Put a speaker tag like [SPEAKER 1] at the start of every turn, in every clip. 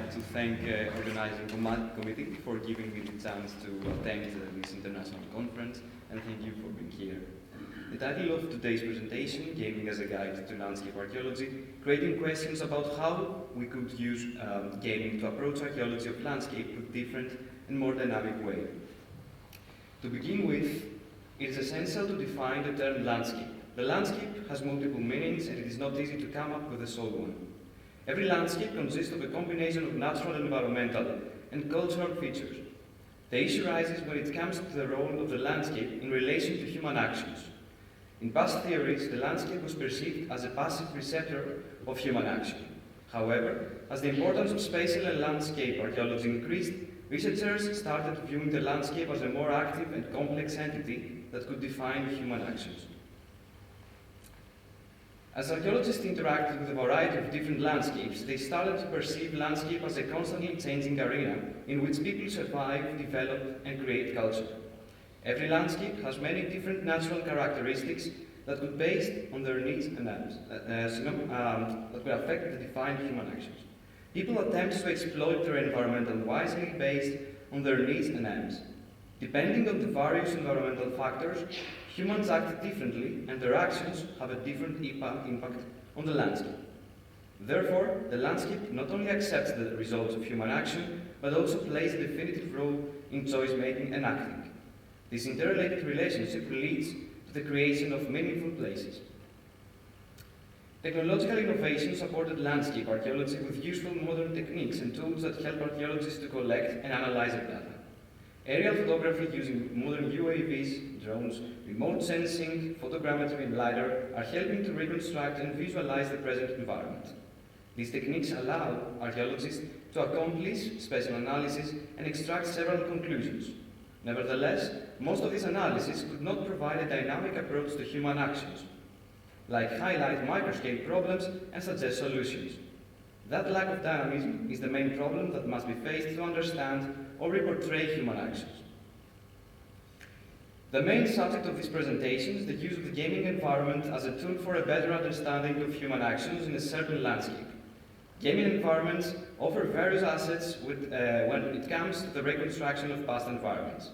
[SPEAKER 1] like to thank organizing committee for giving me the chance to attend this international conference, and thank you for being here. The title of today's presentation, Gaming as a Guide to Landscape Archaeology, creating questions about how we could use gaming to approach archaeology of landscape with different and more dynamic way. To begin with, it is essential to define the term landscape. The landscape has multiple meanings, and it is not easy to come up with a sole one. Every landscape consists of a combination of natural, environmental, and cultural features. The issue arises when it comes to the role of the landscape in relation to human actions. In past theories, the landscape was perceived as a passive receptor of human action. However, as the importance of spatial and landscape archaeology increased, researchers started viewing the landscape as a more active and complex entity that could define human actions. As archaeologists interacted with a variety of different landscapes, they started to perceive landscape as a constantly changing arena in which people survive, develop, and create culture. Every landscape has many different natural characteristics that could, based on their needs and aims, that could affect the defined human actions. People attempt to exploit their environment wisely based on their needs and aims. Depending on the various environmental factors, humans act differently, and their actions have a different impact on the landscape. Therefore, the landscape not only accepts the results of human action, but also plays a definitive role in choice-making and acting. This interrelated relationship leads to the creation of meaningful places. Technological innovation supported landscape archaeology with useful modern techniques and tools that help archaeologists to collect and analyze the data. Aerial photography using modern UAVs, drones, remote sensing, photogrammetry, and LiDAR are helping to reconstruct and visualize the present environment. These techniques allow archaeologists to accomplish spatial analysis and extract several conclusions. Nevertheless, most of this analysis could not provide a dynamic approach to human actions, like highlight microscale problems and suggest solutions. That lack of dynamism is the main problem that must be faced to understand or reportray human actions. The main subject of this presentation is the use of the gaming environment as a tool for a better understanding of human actions in a certain landscape. Gaming environments offer various assets when it comes to the reconstruction of past environments.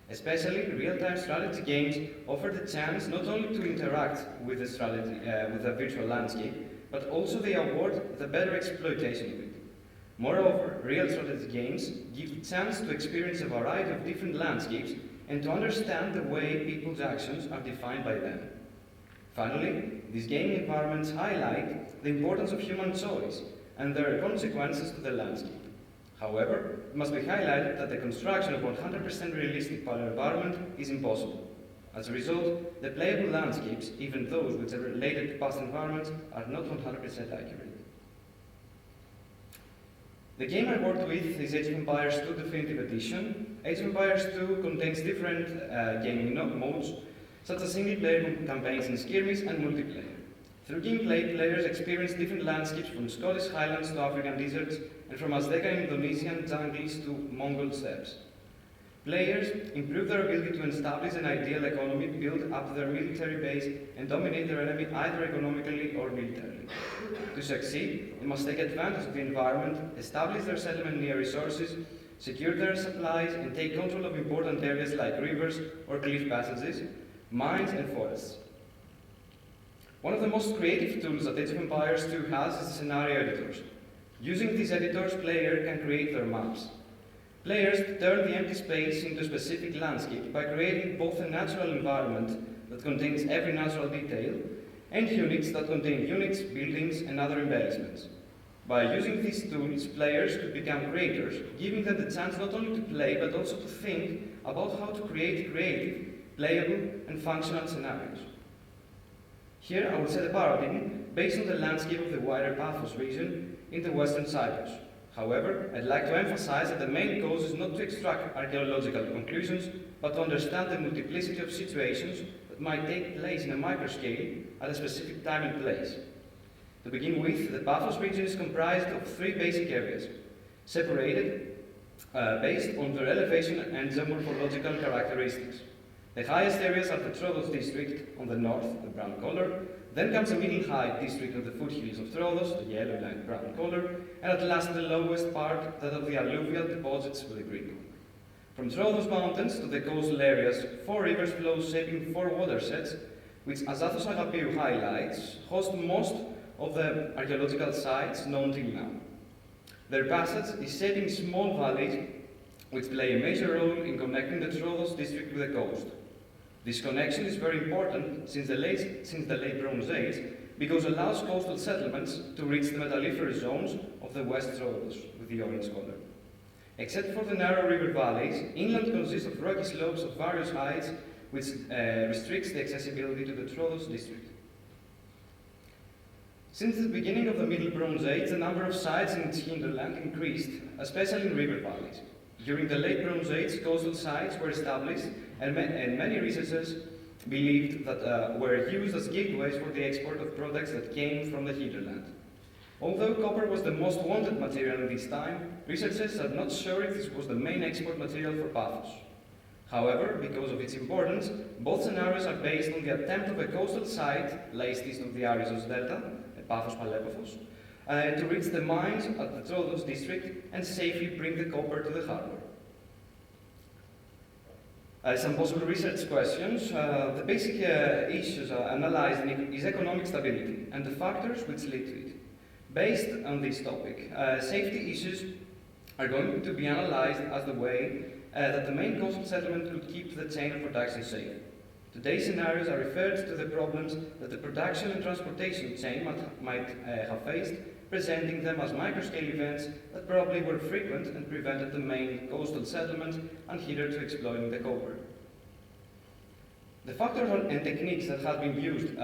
[SPEAKER 1] Especially, real-time strategy games offer the chance not only to interact with the virtual landscape, but also they award the better exploitation of it. Moreover, real strategy games give the chance to experience a variety of different landscapes and to understand the way people's actions are defined by them. Finally, these gaming environments highlight the importance of human choice and their consequences to the landscape. However, it must be highlighted that the construction of 100% realistic polar environment is impossible. As a result, the playable landscapes, even those which are related to past environments, are not 100% accurate. The game I worked with is Age of Empires 2 Definitive Edition. Age of Empires 2 contains different gaming modes, such as single-player campaigns in skirmish and multiplayer. Through gameplay, players experience different landscapes from Scottish highlands to African deserts, and from Azteca and Indonesian jungles to Mongol steppes. Players improve their ability to establish an ideal economy, build up their military base, and dominate their enemy either economically or militarily. To succeed, they must take advantage of the environment, establish their settlement near resources, secure their supplies, and take control of important areas like rivers or cliff passages, mines, and forests. One of the most creative tools that Age of Empires 2 has is the scenario editors. Using these editors, players can create their maps. Players turn the empty space into a specific landscape by creating both a natural environment that contains every natural detail and units that contain units, buildings, and other embellishments. By using these tools, players could become creators, giving them the chance not only to play but also to think about how to create creative, playable, and functional scenarios. Here I will set a paradigm based on the landscape of the wider Paphos region in the western Cyprus. However, I'd like to emphasize that the main goal is not to extract archaeological conclusions, but to understand the multiplicity of situations that might take place in a microscale at a specific time and place. To begin with, the Paphos region is comprised of three basic areas, separated based on their elevation and geomorphological characteristics. The highest areas are the Troodos district on the north, the brown color, then comes the middle height district of the foothills of Troodos, the yellow and brown color, and at last the lowest part, that of the alluvial deposits with the green. From Troodos mountains to the coastal areas, 4 rivers flow shaping 4 watersheds, which, as Athos Agapiou highlights, host most of the archaeological sites known till now. Their passage is shaping small valleys which play a major role in connecting the Troodos district with the coast. This connection is very important since the late Bronze Age, because it allows coastal settlements to reach the metalliferous zones of the West Troodos, with the orange color. Except for the narrow river valleys, inland consists of rocky slopes of various heights, which restricts the accessibility to the Troodos district. Since the beginning of the Middle Bronze Age, the number of sites in its hinterland increased, especially in river valleys. During the late Bronze Age, coastal sites were established, and many researchers believed that were used as gateways for the export of products that came from the hinterland. Although copper was the most wanted material in this time, researchers are not sure if this was the main export material for Paphos. However, because of its importance, both scenarios are based on the attempt of a coastal site, placed east of the Arizos Delta, Paphos Palaepaphos, to reach the mines at the Troodos district and safely bring the copper to the harbor. Some possible research questions. The basic issues analyzed is economic stability and the factors which lead to it. Based on this topic, safety issues are going to be analyzed as the way that the main coastal settlement could keep the chain of production safe. Today's scenarios are referred to the problems that the production and transportation chain might have faced, presenting them as microscale events that probably were frequent and prevented the main coastal settlement unhindered to exploiting the copper. The factors and techniques that have been used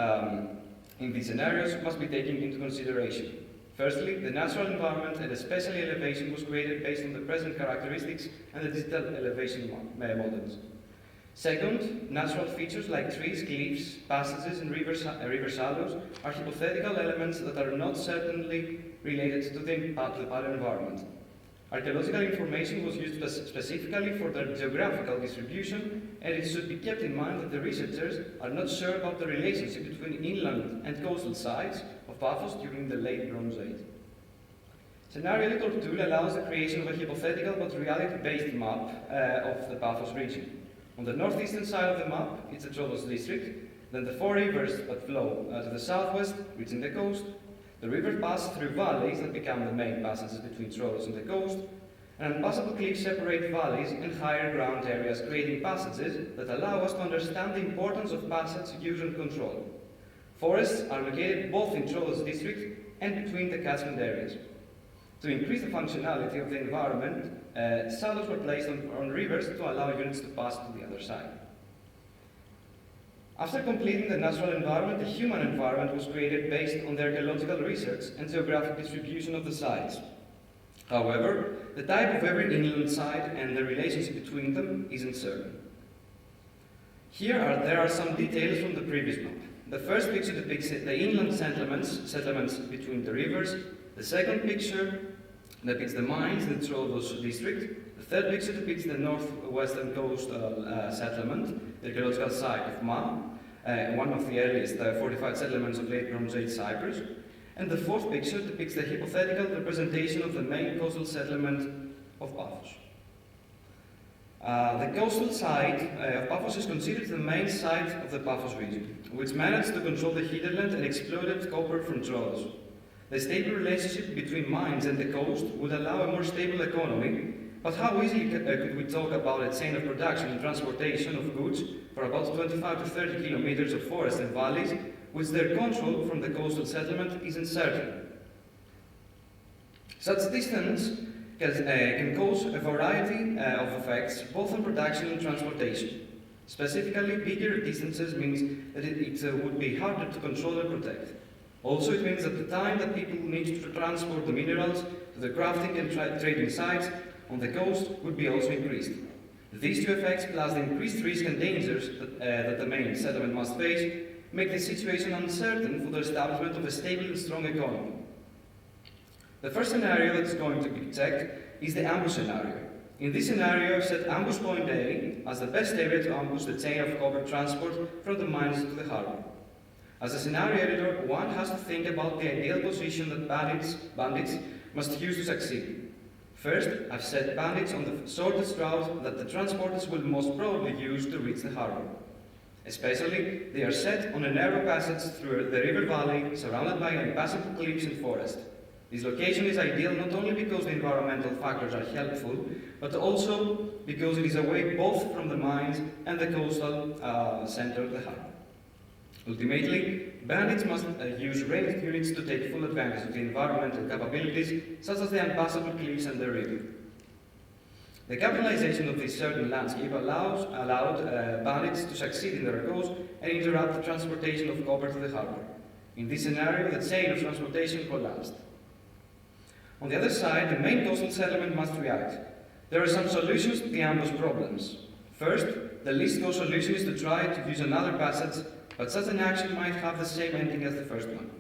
[SPEAKER 1] in these scenarios must be taken into consideration. Firstly, the natural environment and especially elevation was created based on the present characteristics and the digital elevation models. Second, natural features like trees, cliffs, passages, and river shallows are hypothetical elements that are not certainly related to the pale environment. Archaeological information was used specifically for their geographical distribution, and it should be kept in mind that the researchers are not sure about the relationship between inland and coastal sites of Paphos during the late Bronze Age. Scenario Editor tool allows the creation of a hypothetical but reality-based map of the Paphos region. On the northeastern side of the map, it's the Troodos district, then the 4 rivers that flow to the southwest, reaching the coast. The rivers pass through valleys that become the main passages between Troodos and the coast, and unpassable cliffs separate valleys and higher ground areas, creating passages that allow us to understand the importance of passage use and control. Forests are located both in Troodos district and between the catchment areas. To increase the functionality of the environment, shallows were placed on rivers to allow units to pass to the other side. After completing the natural environment, the human environment was created based on the archaeological research and geographic distribution of the sites. However, the type of every inland site and the relationship between them isn't certain. There are some details from the previous map. The first picture depicts the inland settlements between the rivers. The second picture depicts the mines in the Troodos district. The third picture depicts the northwestern coastal settlement, the archaeological site of Ma, one of the earliest fortified settlements of late Bronze Age Cyprus. And the fourth picture depicts the hypothetical representation of the main coastal settlement of Paphos. The coastal site of Paphos is considered the main site of the Paphos region, which managed to control the hinterland and exploited copper from Troodos. The stable relationship between mines and the coast would allow a more stable economy, but how easily could we talk about a chain of production and transportation of goods for about 25 to 30 kilometers of forests and valleys, which their control from the coastal settlement isn't certain? Such distance can cause a variety of effects, both on production and transportation. Specifically, bigger distances means that it would be harder to control and protect. Also, it means that the time that people need to transport the minerals to the crafting and trading sites on the coast would be also increased. These two effects, plus the increased risk and dangers that the main settlement must face, make the situation uncertain for the establishment of a stable and strong economy. The first scenario that is going to be checked is the ambush scenario. In this scenario, set ambush point A as the best area to ambush the chain of copper transport from the mines to the harbor. As a scenario editor, one has to think about the ideal position that bandits must use to succeed. First, I've set bandits on the shortest route that the transporters will most probably use to reach the harbor. Especially, they are set on a narrow passage through the river valley surrounded by impassable cliffs and forest. This location is ideal not only because the environmental factors are helpful, but also because it is away both from the mines and the coastal center of the harbor. Ultimately, bandits must use ranged units to take full advantage of the environmental capabilities, such as the impassable cliffs and the river. The capitalization of this certain landscape allowed bandits to succeed in their cause and interrupt the transportation of copper to the harbor. In this scenario, the chain of transportation collapsed. On the other side, the main coastal settlement must react. There are some solutions to the ambush problems. First, the least cost solution is to try to use another passage, but such an action might have the same ending as the first one.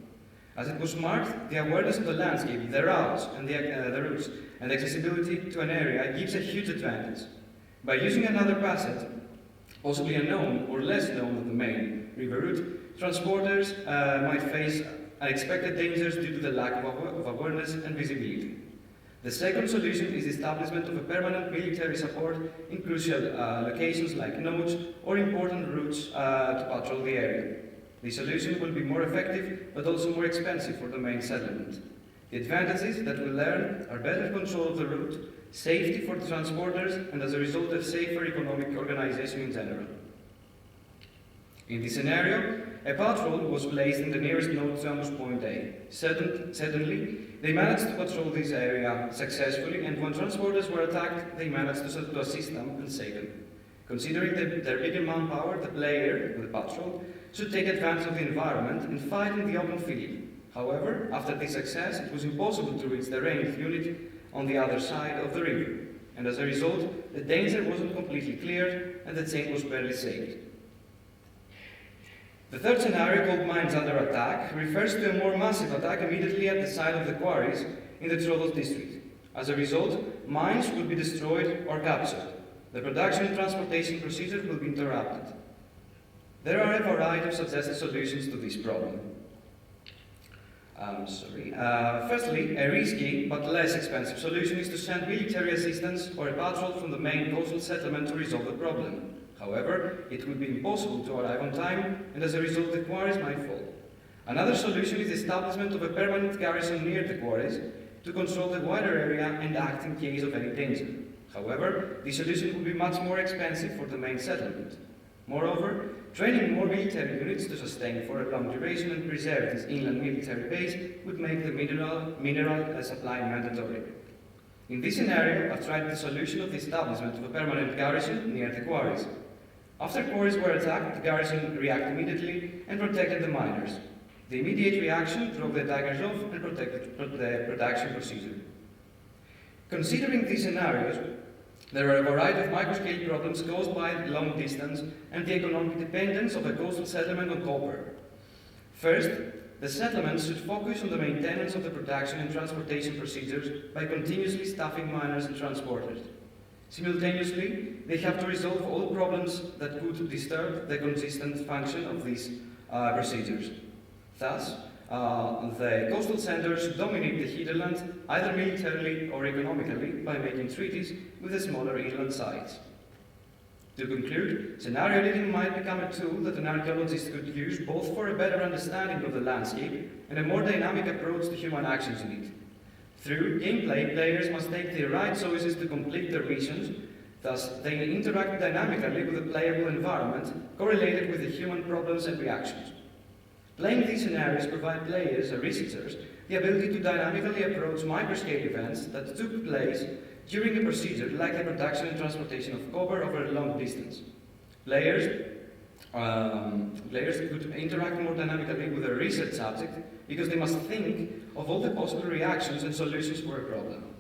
[SPEAKER 1] As it was marked, the awareness of the landscape, the routes, and the routes, and accessibility to an area gives a huge advantage. By using another passage, possibly unknown or less known than the main river route, transporters might face unexpected dangers due to the lack of awareness and visibility. The second solution is the establishment of a permanent military support in crucial locations like nodes or important routes to patrol the area. The solution will be more effective, but also more expensive for the main settlement. The advantages that we learn are better control of the route, safety for the transporters, and as a result, a safer economic organization in general. In this scenario, a patrol was placed in the nearest node to ambush point A. Certainly, they managed to patrol this area successfully, and when transporters were attacked, they managed to assist them and save them. Considering their bigger manpower, the player, the patrol, should take advantage of the environment and fight in the open field. However, after this success, it was impossible to reach the ranged unit on the other side of the river, and as a result, the danger wasn't completely cleared and the chain was barely saved. The third scenario, called mines under attack, refers to a more massive attack immediately at the site of the quarries in the Troodos district. As a result, mines will be destroyed or captured. The production and transportation procedures will be interrupted. There are a variety of suggested solutions to this problem. Firstly, a risky but less expensive solution is to send military assistance or a patrol from the main coastal settlement to resolve the problem. However, it would be impossible to arrive on time, and as a result, the quarries might fall. Another solution is the establishment of a permanent garrison near the quarries to control the wider area and act in case of any danger. However, this solution would be much more expensive for the main settlement. Moreover, training more military units to sustain for a long duration and preserve this inland military base would make the mineral supply mandatory. In this scenario, I've tried the solution of the establishment of a permanent garrison near the quarries. After quarries were attacked, the garrison reacted immediately and protected the miners. The immediate reaction drove the attackers off and protected the production procedure. Considering these scenarios, there are a variety of microscale problems caused by long distance and the economic dependence of a coastal settlement on copper. First, the settlements should focus on the maintenance of the production and transportation procedures by continuously staffing miners and transporters. Simultaneously, they have to resolve all problems that could disturb the consistent function of these procedures. Thus, the coastal centers dominate the hinterland either militarily or economically by making treaties with the smaller inland sites. To conclude, scenario editing might become a tool that an archaeologist could use both for a better understanding of the landscape and a more dynamic approach to human actions in it. Through gameplay, players must take the right choices to complete their missions, thus they interact dynamically with the playable environment correlated with the human problems and reactions. Playing these scenarios provide players and researchers the ability to dynamically approach microscale events that took place during a procedure like the production and transportation of copper over a long distance. Players could interact more dynamically with their research subject because they must think of all the possible reactions and solutions for a problem.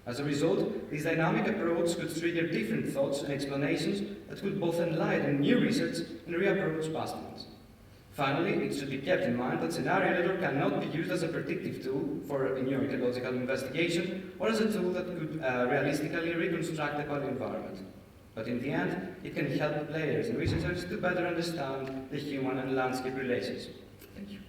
[SPEAKER 1] As a result, this dynamic approach could trigger different thoughts and explanations that could both enlighten new research and reapproach past ones. Finally, it should be kept in mind that scenario editor cannot be used as a predictive tool for a new archaeological investigation or as a tool that could realistically reconstruct the paleoenvironment. But in the end, it can help players and researchers to better understand the human and landscape relations. Thank you.